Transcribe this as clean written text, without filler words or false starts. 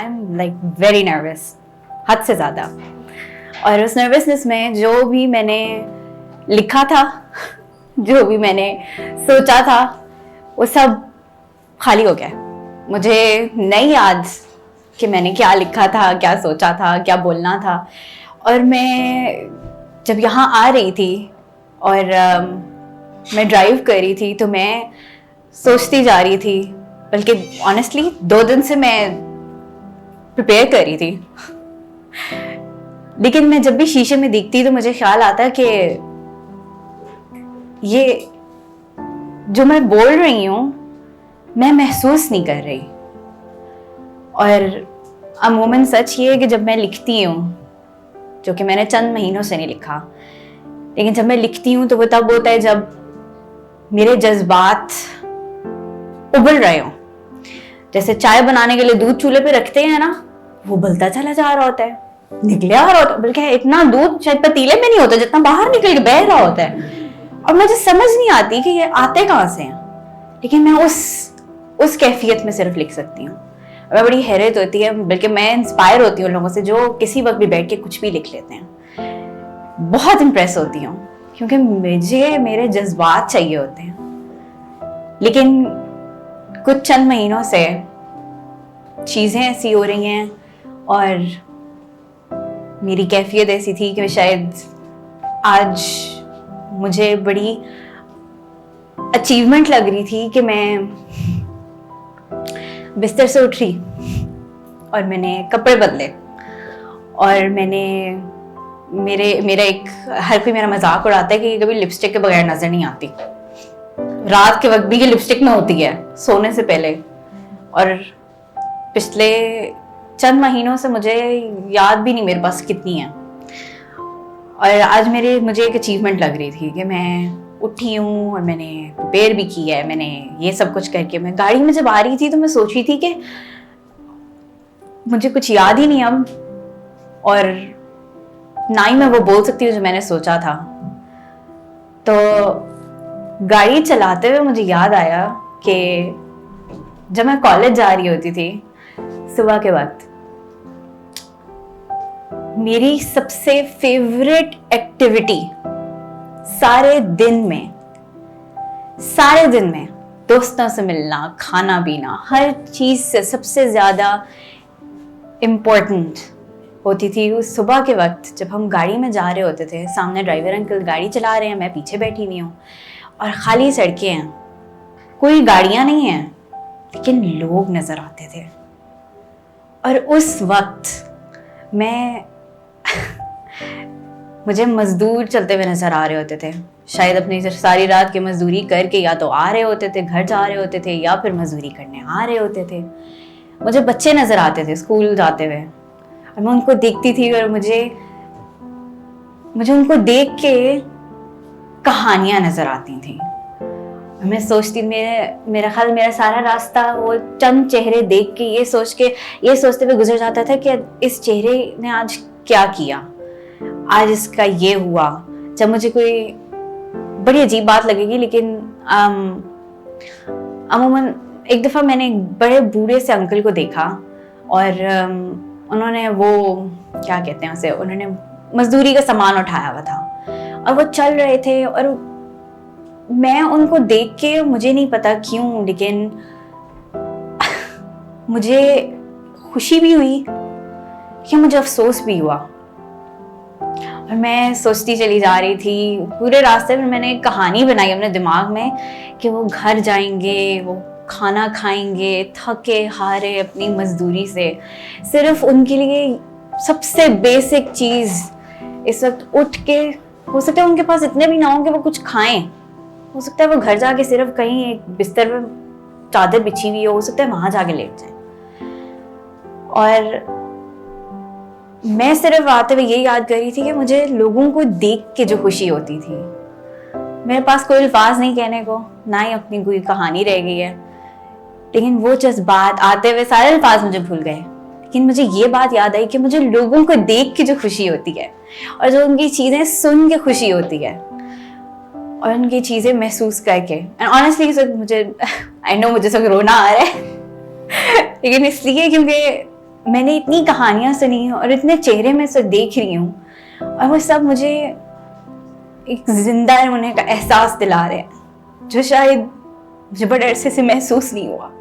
I am like very nervous, हद से ज़्यादा। और उस नर्वसनेस में जो भी मैंने लिखा था, जो भी मैंने सोचा था, वो सब खाली हो गया। मुझे नहीं याद कि मैंने क्या लिखा था, क्या सोचा था, क्या बोलना था। और मैं जब यहाँ आ रही थी और मैं ड्राइव कर रही थी तो मैं सोचती जा रही थी, बल्कि ऑनेस्टली 2 दिन से मैं प्रिपेयर कर रही थी। लेकिन मैं जब भी शीशे में दिखती तो मुझे ख्याल आता कि ये जो मैं बोल रही हूँ मैं महसूस नहीं कर रही। और अमूमन सच ये है कि जब मैं लिखती हूँ, जो कि मैंने चंद महीनों से नहीं लिखा, लेकिन जब मैं लिखती हूँ तो वो तब होता है जब मेरे जज्बात उबल रहे हों। जैसे चाय बनाने के लिए दूध चूल्हे पे रखते हैं ना, वो उबलता चला जा रहा होता है, निकले आ रहा होता है, बल्कि इतना दूध शायद पतीले में नहीं होता जितना बाहर निकल के बह रहा होता है। और मुझे समझ नहीं आती कि ये आते कहाँ से हैं, लेकिन मैं उस कैफियत में सिर्फ लिख सकती हूँ। मैं बड़ी हैरत होती है, बल्कि मैं इंस्पायर होती हूँ लोगों से जो किसी वक्त भी बैठ के कुछ भी लिख लेते हैं। बहुत इंप्रेस होती हूँ, क्योंकि मुझे मेरे जज्बात चाहिए होते हैं। लेकिन कुछ चंद महीनों से चीज़ें ऐसी हो रही हैं और मेरी कैफियत ऐसी थी कि शायद आज मुझे बड़ी अचीवमेंट लग रही थी कि मैं बिस्तर से उठी और मैंने कपड़े बदले और मेरा एक हर कोई मेरा मजाक उड़ाता है कि कभी लिपस्टिक के बगैर नजर नहीं आती। रात के वक्त भी ये लिपस्टिक में होती है सोने से पहले। और पिछले चंद महीनों से मुझे याद भी नहीं मेरे पास कितनी है। और आज मुझे एक अचीवमेंट लग रही थी कि मैं उठी हूँ और मैंने प्रिपेयर भी की है। मैंने ये सब कुछ करके मैं गाड़ी में जब आ रही थी तो मैं सोच रही थी कि मुझे कुछ याद ही नहीं अब, और ना ही मैं वो बोल सकती हूँ जो मैंने सोचा था। तो गाड़ी चलाते हुए मुझे याद आया कि जब मैं कॉलेज जा रही होती थी सुबह के वक्त, मेरी सबसे फेवरेट एक्टिविटी सारे दिन में दोस्तों से मिलना, खाना पीना, हर चीज से सबसे ज्यादा इम्पोर्टेंट होती थी उस सुबह के वक्त जब हम गाड़ी में जा रहे होते थे। सामने ड्राइवर अंकल गाड़ी चला रहे हैं, मैं पीछे बैठी हुई हूँ और खाली सड़कें हैं, कोई गाड़ियां नहीं हैं, लेकिन लोग नजर आते थे। और उस वक्त मुझे मजदूर चलते हुए नजर आ रहे होते थे, शायद अपनी सारी रात की मजदूरी करके या तो आ रहे होते थे, घर जा रहे होते थे, या फिर मजदूरी करने आ रहे होते थे। मुझे बच्चे नजर आते थे स्कूल जाते हुए और मैं उनको देखती थी और मुझे उनको देख के कहानियां नजर आती थी। और मैं सोचती, मेरा ख्याल मेरा सारा रास्ता वो चंद चेहरे देख के ये सोचते हुए गुजर जाता था कि इस चेहरे ने आज क्या किया, आज इसका ये हुआ। जब मुझे कोई बड़ी अजीब बात लगेगी, लेकिन अमूमन एक दफ़ा मैंने एक बड़े बूढ़े से अंकल को देखा और उन्होंने वो क्या कहते हैं उसे, उन्होंने मजदूरी का सामान उठाया हुआ था और वो चल रहे थे। और मैं उनको देख के, मुझे नहीं पता क्यों, लेकिन मुझे खुशी भी हुई कि मुझे अफसोस भी हुआ। और मैं सोचती चली जा रही थी पूरे रास्ते में। मैंने एक कहानी बनाई अपने दिमाग में कि वो घर जाएंगे, वो खाना खाएंगे थके हारे अपनी मजदूरी से। सिर्फ उनके लिए सबसे बेसिक चीज़ इस वक्त उठ के, हो सकता है उनके पास इतने भी ना हो कि वो कुछ खाएं, हो सकता है वो घर जाके सिर्फ कहीं एक बिस्तर में चादर बिछी हुई हो सकता है वहां जाके लेट जाए। और मैं सिर्फ आते हुए ये याद कर रही थी कि मुझे लोगों को देख के जो खुशी होती थी, मेरे पास कोई अल्फाज नहीं कहने को, ना ही अपनी कोई कहानी रह गई है, लेकिन वो जज्बात आते हुए सारे अल्फाज मुझे भूल गए। लेकिन मुझे ये बात याद आई कि मुझे लोगों को देख के जो खुशी होती है और जो उनकी चीजें सुन के खुशी होती है और उनकी चीजें महसूस करके, एंड ऑनेस्टली मुझे आई नो मुझे सब रोना आ रहा है लेकिन इसलिए क्योंकि मैंने इतनी कहानियां सुनी और इतने चेहरे में से देख रही हूँ, और वो सब मुझे एक जिंदा होने का एहसास दिला रहे हैं, जो शायद मुझे बड़े अरसे से महसूस नहीं हुआ।